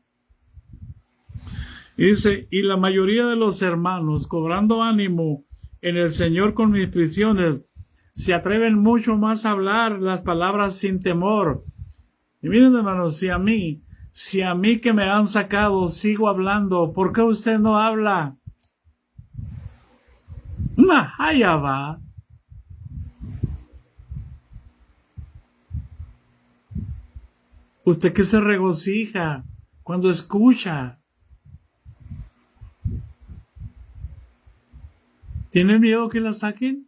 Y dice, y la mayoría de los hermanos, cobrando ánimo en el Señor con mis prisiones, se atreven mucho más a hablar las palabras sin temor. Y miren, hermanos, si a mí que me han sacado sigo hablando, ¿por qué usted no habla? Allá va. Usted que se regocija cuando escucha. ¿Tiene miedo que la saquen?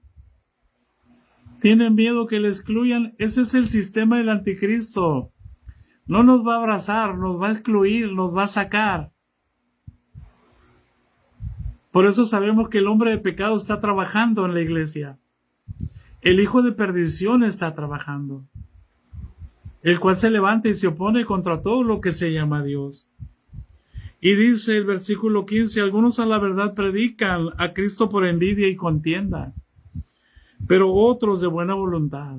¿Tienen miedo que le excluyan? Ese es el sistema del anticristo. No nos va a abrazar, nos va a excluir, nos va a sacar. Por eso sabemos que el hombre de pecado está trabajando en la iglesia. El hijo de perdición está trabajando. El cual se levanta y se opone contra todo lo que se llama Dios. Y dice el versículo 15, algunos a la verdad predican a Cristo por envidia y contienda, pero otros de buena voluntad.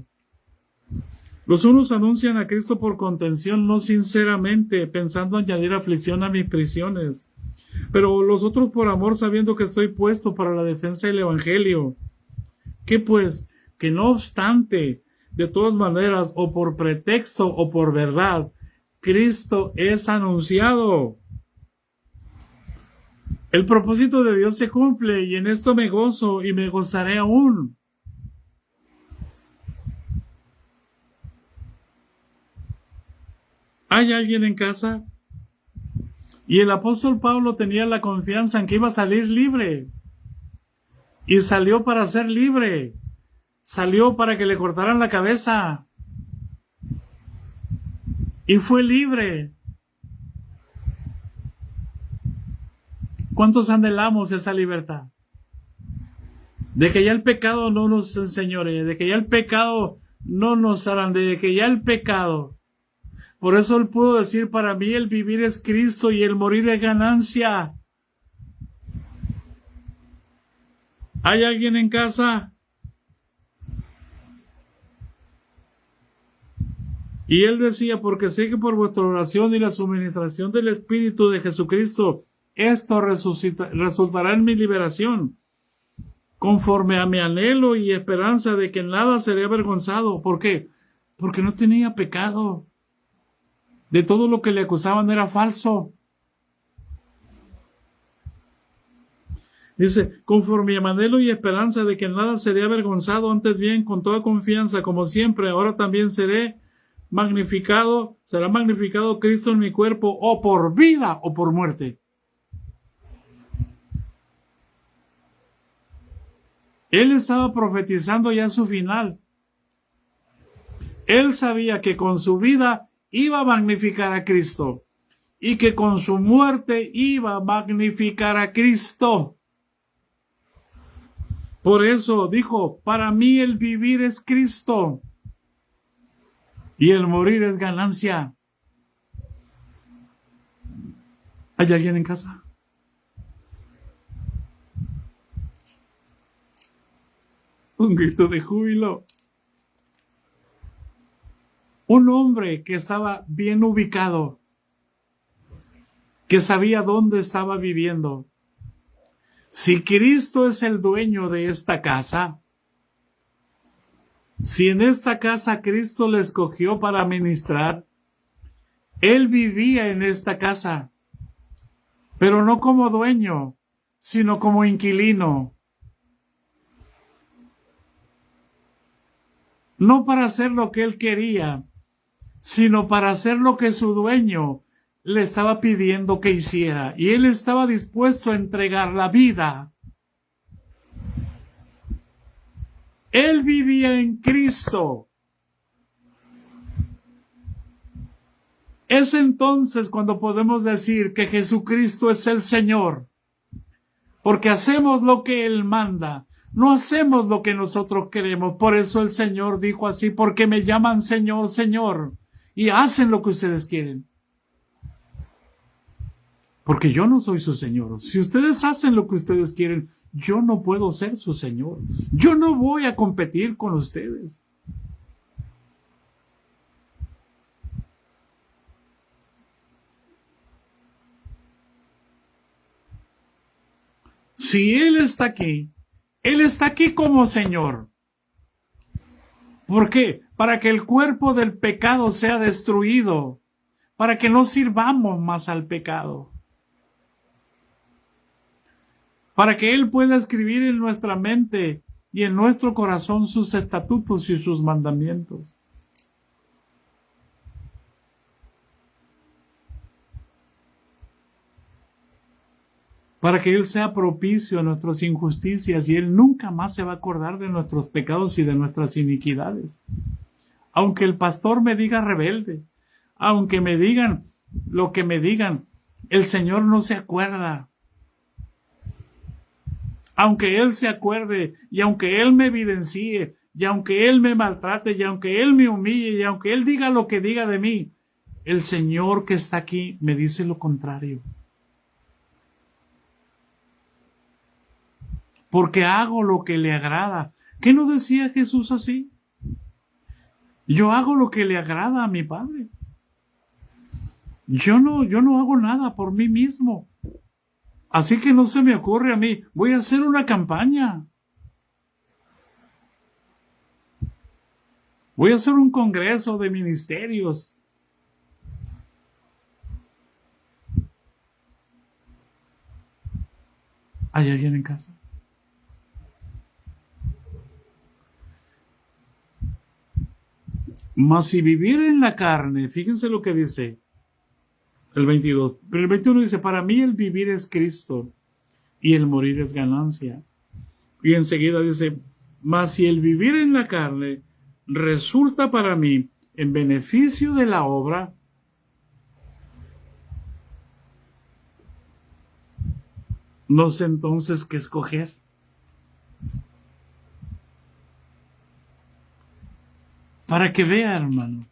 Los unos anuncian a Cristo por contención, no sinceramente, pensando añadir aflicción a mis prisiones, pero los otros por amor, sabiendo que estoy puesto para la defensa del Evangelio. ¿Qué pues? Que no obstante, de todas maneras, o por pretexto o por verdad, Cristo es anunciado. El propósito de Dios se cumple y en esto me gozo y me gozaré aún. ¿Hay alguien en casa? Y el apóstol Pablo tenía la confianza en que iba a salir libre. Y salió para ser libre. Salió para que le cortaran la cabeza. Y fue libre. ¿Cuántos anhelamos esa libertad? De que ya el pecado no nos enseñoree, de que ya el pecado no nos zarandee, de que ya el pecado. Por eso él pudo decir, para mí el vivir es Cristo y el morir es ganancia. ¿Hay alguien en casa? Y él decía, porque sé que por vuestra oración y la suministración del Espíritu de Jesucristo, esto resultará en mi liberación, conforme a mi anhelo y esperanza de que en nada seré avergonzado. ¿Por qué? Porque no tenía pecado. De todo lo que le acusaban era falso. Dice, conforme a mi anhelo y esperanza de que en nada seré avergonzado, antes bien, con toda confianza, como siempre, ahora también será magnificado Cristo en mi cuerpo, o por vida o por muerte. Él estaba profetizando ya su final. Él sabía que con su vida iba a magnificar a Cristo y que con su muerte iba a magnificar a Cristo. Por eso dijo, para mí el vivir es Cristo y el morir es ganancia. ¿Hay alguien en casa? Un grito de júbilo. Un hombre que estaba bien ubicado, que sabía dónde estaba viviendo. Si Cristo es el dueño de esta casa, si en esta casa Cristo le escogió para ministrar, él vivía en esta casa, pero no como dueño, sino como inquilino. No para hacer lo que él quería, sino para hacer lo que su dueño le estaba pidiendo que hiciera. Y él estaba dispuesto a entregar la vida. Él vivía en Cristo. Es entonces cuando podemos decir que Jesucristo es el Señor. porque hacemos lo que Él manda. No hacemos lo que nosotros queremos. Por eso el Señor dijo así, porque me llaman Señor, Señor, y hacen lo que ustedes quieren. Porque yo no soy su Señor. Si ustedes hacen lo que ustedes quieren, yo no puedo ser su Señor. Yo no voy a competir con ustedes. Si Él está aquí como Señor. ¿Por qué? Para que el cuerpo del pecado sea destruido, para que no sirvamos más al pecado, para que Él pueda escribir en nuestra mente y en nuestro corazón sus estatutos y sus mandamientos. Para que Él sea propicio a nuestras injusticias y Él nunca más se va a acordar de nuestros pecados y de nuestras iniquidades. Aunque el pastor me diga rebelde, aunque me digan lo que me digan, el Señor no se acuerda. Aunque Él se acuerde y aunque Él me evidencie y aunque Él me maltrate y aunque Él me humille y aunque Él diga lo que diga de mí, el Señor que está aquí me dice lo contrario. Porque hago lo que le agrada. ¿Qué no decía Jesús así? Yo hago lo que le agrada a mi Padre. Yo no hago nada por mí mismo. Así que no se me ocurre a mí, voy a hacer una campaña. Voy a hacer un congreso de ministerios. ¿Hay alguien en casa? Mas si vivir en la carne, fíjense lo que dice el 22. Pero el 21 dice, para mí el vivir es Cristo y el morir es ganancia. Y enseguida dice, mas si el vivir en la carne resulta para mí en beneficio de la obra, no sé entonces qué escoger. Para que vea, hermano.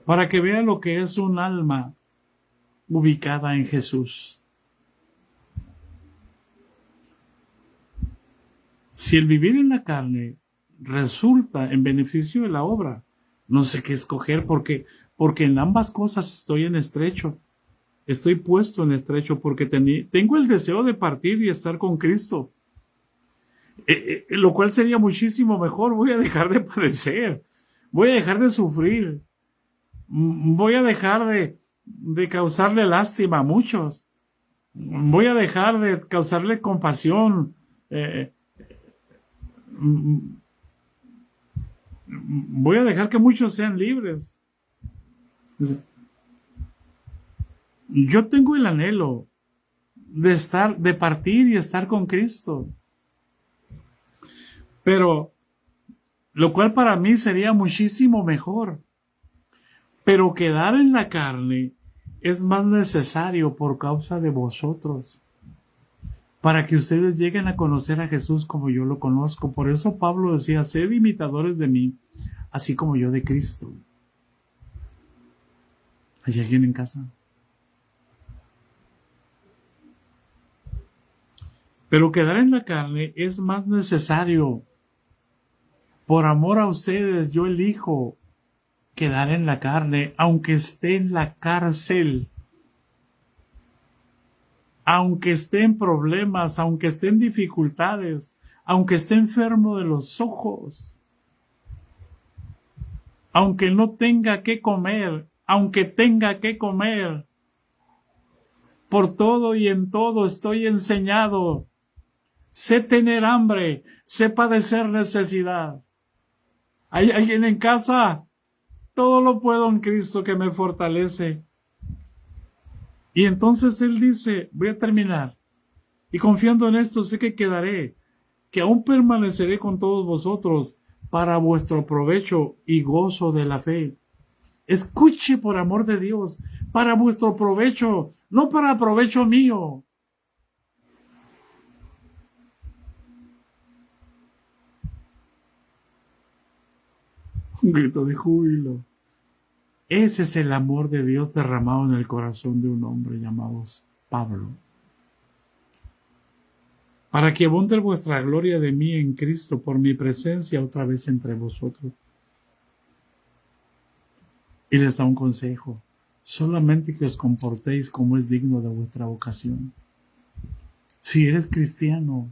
Para que vea lo que es un alma ubicada en Jesús. Si el vivir en la carne resulta en beneficio de la obra, no sé qué escoger porque en ambas cosas estoy en estrecho. Estoy puesto en estrecho porque tengo el deseo de partir y estar con Cristo. Lo cual sería muchísimo mejor. Voy a dejar de padecer. Voy a dejar de sufrir. Voy a dejar de causarle lástima a muchos. Voy a dejar de causarle compasión. Voy a dejar que muchos sean libres. Yo tengo el anhelo de partir y estar con Cristo. Pero, lo cual para mí sería muchísimo mejor. Pero quedar en la carne es más necesario por causa de vosotros, para que ustedes lleguen a conocer a Jesús como yo lo conozco. Por eso Pablo decía, sed imitadores de mí, así como yo de Cristo. ¿Hay alguien en casa? Pero quedar en la carne es más necesario. Por amor a ustedes, yo elijo quedar en la carne, aunque esté en la cárcel, aunque esté en problemas, aunque esté en dificultades, aunque esté enfermo de los ojos, aunque no tenga que comer, aunque tenga que comer. Por todo y en todo estoy enseñado. Sé tener hambre, sé padecer necesidad. ¿Hay alguien en casa? Todo lo puedo en Cristo que me fortalece. Y entonces Él dice, voy a terminar. Y confiando en esto sé que quedaré, que aún permaneceré con todos vosotros para vuestro provecho y gozo de la fe. Escuche por amor de Dios, para vuestro provecho, no para provecho mío. Un grito de júbilo. Ese es el amor de Dios derramado en el corazón de un hombre llamado Pablo. Para que abunde vuestra gloria de mí en Cristo por mi presencia otra vez entre vosotros. Y les da un consejo. Solamente que os comportéis como es digno de vuestra vocación. Si eres cristiano,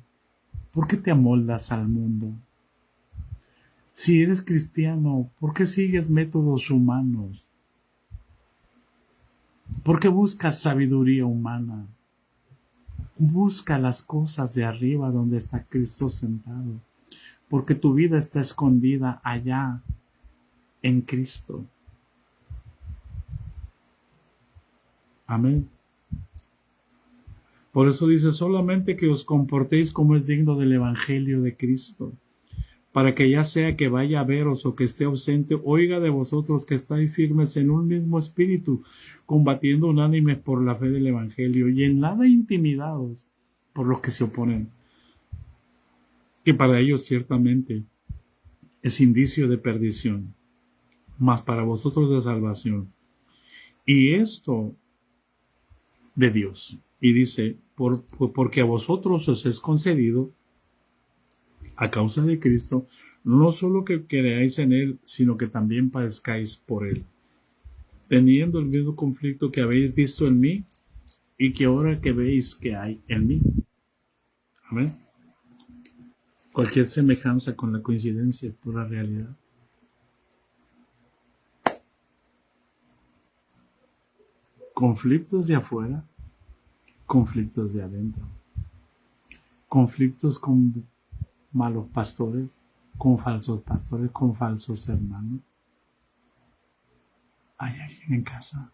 ¿por qué te amoldas al mundo? Si eres cristiano, ¿por qué sigues métodos humanos? ¿Por qué buscas sabiduría humana? Busca las cosas de arriba donde está Cristo sentado, porque tu vida está escondida allá en Cristo. Amén. Por eso dice solamente que os comportéis como es digno del Evangelio de Cristo, para que ya sea que vaya a veros o que esté ausente, oiga de vosotros que estáis firmes en un mismo espíritu, combatiendo unánimes por la fe del Evangelio y en nada intimidados por los que se oponen, que para ellos ciertamente es indicio de perdición, mas para vosotros de salvación. Y esto de Dios. Y dice, porque a vosotros os es concedido, a causa de Cristo, no solo que creáis en Él, sino que también padezcáis por Él, teniendo el mismo conflicto que habéis visto en mí y que ahora que veis que hay en mí. Amén. Cualquier semejanza con la coincidencia es pura realidad. Conflictos de afuera, conflictos de adentro. Conflictos con malos pastores, con falsos pastores, con falsos hermanos. Hay alguien en casa.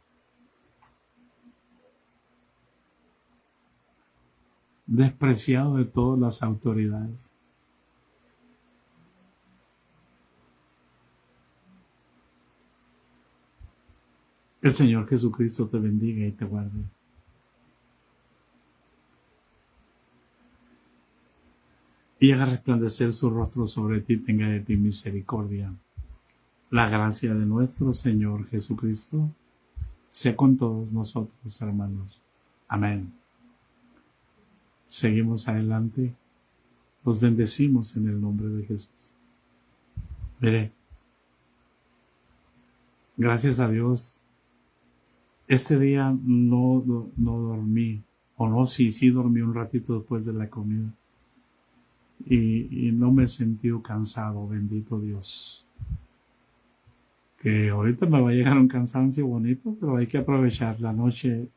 Despreciado de todas las autoridades. El Señor Jesucristo te bendiga y te guarde. Y haga resplandecer su rostro sobre ti, tenga de ti misericordia. La gracia de nuestro Señor Jesucristo sea con todos nosotros, hermanos. Amén. Seguimos adelante. Los bendecimos en el nombre de Jesús. Mire, gracias a Dios, este día no dormí, o no, sí dormí un ratito después de la comida. Y no me he sentido cansado, bendito Dios. Que ahorita me va a llegar un cansancio bonito, pero hay que aprovechar la noche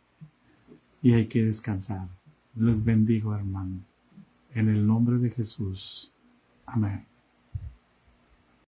y hay que descansar. Les bendigo, hermanos. En el nombre de Jesús. Amén.